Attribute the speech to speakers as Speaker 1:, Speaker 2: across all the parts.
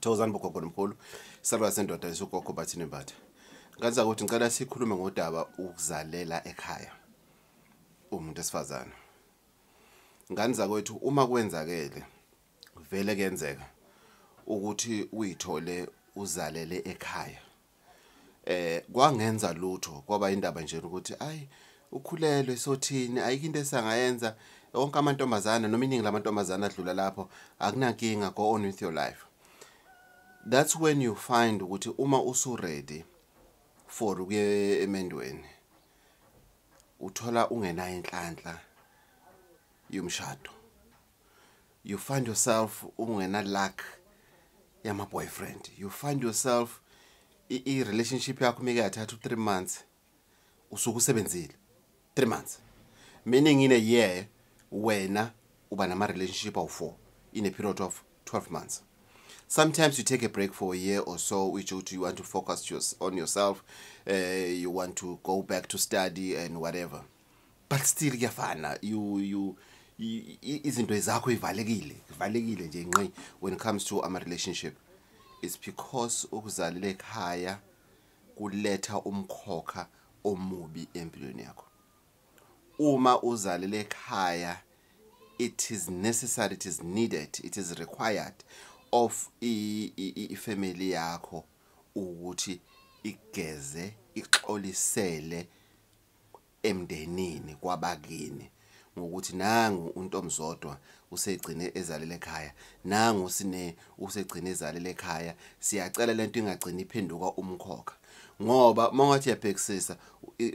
Speaker 1: Thokozani bogogo nomkhulu. Salwa sendoda isugogo Bathini Mbatha. Ngenza ukuthi ngicela sikhulume ngodaba ukuzalela ekhaya. Umuntu esifazana. Nganza kwethu uma kwenzakele vele kuyenzeka ukuthi uyithole uzalele ekhaya. Kwangenza lutho kwaba indaba nje ukuthi ayi ukhulelwe sothini ayikho into esangayenza wonke amantombazana noma iningi lamantombazana adlula lapho akunankinga, go on with your life. That's when you find ukuthi uma usu ready for ukuye emendweni uthola ungenayo inhlanhla yomshado. You find yourself ungena luck yama boyfriend. You find yourself I relationship yakho meke yathatha 3 months usuku usebenzile 3 months, meaning in a year wena uba nama relationship of 4 in a period of 12 months. Sometimes you take a break for a year or so, which you want to focus on yourself, you want to go back to study and whatever. But still kuyafana, izinto zakho ivalekile nje ngqi when it comes to a relationship. It's because ukuzalela ekhaya kuletha umkhokha omubi empilweni yakho. Uma uzalela ekhaya, it is necessary, it is needed, it is required of ifamily yakho ukuthi igeze ixolisele emndenini kwabakini ngokuthi nangu untomzodwa usegcine ezalela ekhaya, nangu usegcine ezalela ekhaya, siyacela lento ingagcina iphenduka umkhokha. Ngoba mongathi yabhekisisa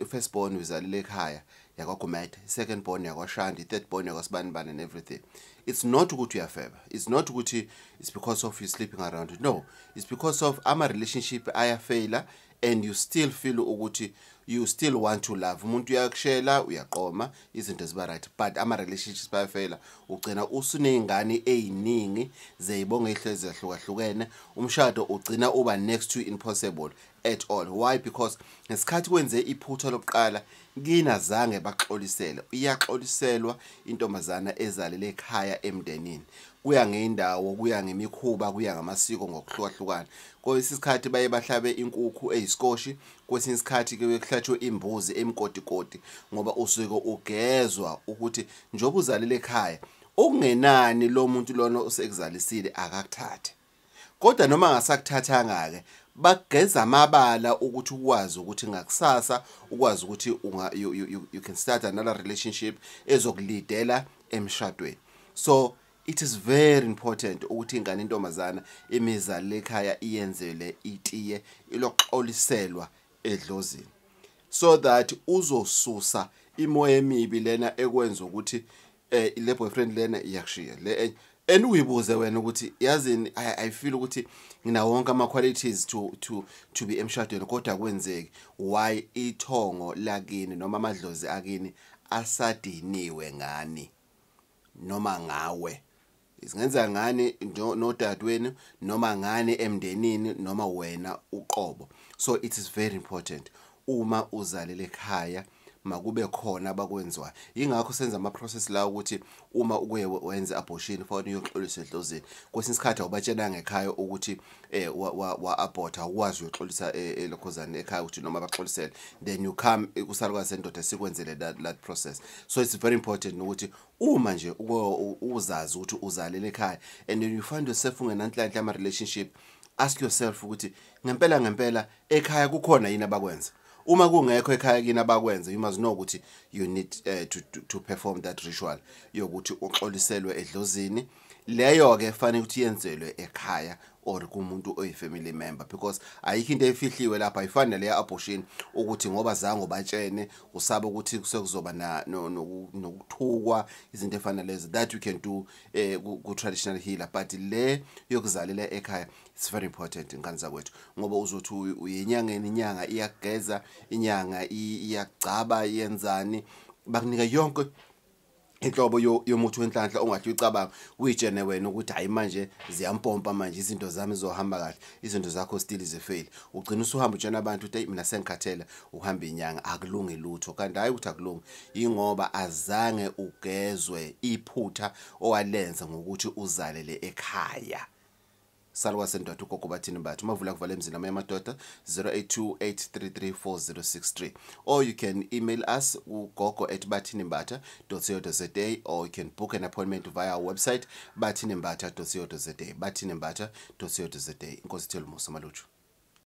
Speaker 1: first born uzalela ekhaya yakwaGumede, second born yakwaShandi, third born yakwasibanibani and everything. It's not ukuthi uyafeba, it's not ukuthi it's because of you sleeping around. No, it's because of ama relationship ayafaila and you still feel ukuthi you still want to love. Umuntu uyakushela uyaqoma izinto ziba right, but ama relationships ayafaila ugcina usunengane eziningi zeyibonga ihlezi zahlukahlukene, umshado ugcina uba next to impossible at all. Why? Because ngesikhathi kwenze iphutha lokuqala kinazange baxolisela. Iyaxoliselwa intombazana ezalele ekhaya emndenini. Kuya ngeindawo, kuya ngemikhuba, kuya ngamasiko ngokuhlukahlukana. Kwesinye isikhathi baye bahlabe inkukhu eyiskoshi, kwesinye isikhathi ke kuhlatshwe imbuzi emkotikoti ngoba usuke ugezwa ukuthi njoba uzalele ekhaya okungenani lo muntu lona osekuzalisile akakuthathe. Kodwa noma ngasakuthathanga ke bageza amabala ukuthi ukwazi ukuthi ngakusasa ukwazi ukuthi you can start another relationship ezokulidela emshadweni. So it is very important ukuthi ingane intombazana emizalele ekhaya iyenzele itiye iloxoliselwa edlozini, so that uzosusa imoya emibi lena ekwenza ukuthi le boyfriend lena iyakushiya le and uyibuze wena ukuthi yazini I feel ukuthi ngina wonke ama qualities to be emshadweni kodwa kwenzeki. Why? Ithongo lakini noma amadlozi akini asadiniwe ngani noma ngawe. Isingenza ngani nodadweni noma ngani emndenini noma wena uqobo. So it is very important uma uzalele ekhaya makube khona abakwenziwa. Ingakho senza ama process la ukuthi uma ukuye wenza abortion for uyoxolisa edlozini, kwesinye isikhathi awubatshela ngekhaya ukuthi wa abort awuwazi uyoxolisa elokhozana ekhaya ukuthi noma baxolisele, then you come kusalukazi sendoda sikwenzele that process. So it's very important ukuthi uma nje uzazi ukuthi uzalele ekhaya and then you find yourself ungenanhlanhla ama relationship, ask yourself ukuthi ngempela ekhaya kukhona yini abakwenza. Uma kungekho ekhaya kini abakwenza, you must know ukuthi you need to perform that ritual yokuthi uxoliselwe edlozini. Leyo ke fanele ukuthi yenzelwe ekhaya or kumuntu oyifamily member, because ayikho into efihliwe lapha. Ayifani le abortion ukuthi ngoba zange ubatshene usaba ukuthi sekuzoba nokuthukwa izinto efana lezi that you can do ku traditional healer. But le yokuzalela ekhaya it's very important ingane zakwethu, ngoba uzothi uyenyangeni, inyanga iyageza, inyanga iyagcaba, yenzani, bakunika yonke inhlobo yomuthi wenhlanhla ongathi ucabanga uyitshene wena ukuthi hayi manje ziyampompa manje izinto zami zizohamba kahle, izinto zakho still zifail. Ugcina usuhamba utshena abantu ukuthi mina sengikhathela uhamba inyanga, akulungi lutho. Kanti hayi ukuthi akulungi ingoba azange ugezwe iphutha owalenza ngokuthi uzalele ekhaya. salwa sendoda uGogo Bathini Mbatha. Mavula kuvala emzini nami yamadoda 0828334063, or you can email us ugogo@bathinimbatha.co.za, or you can book an appointment via our website bathinimbatha.co.za, bathinimbatha.co.za. Inkosi Thelo Musa Maluchu.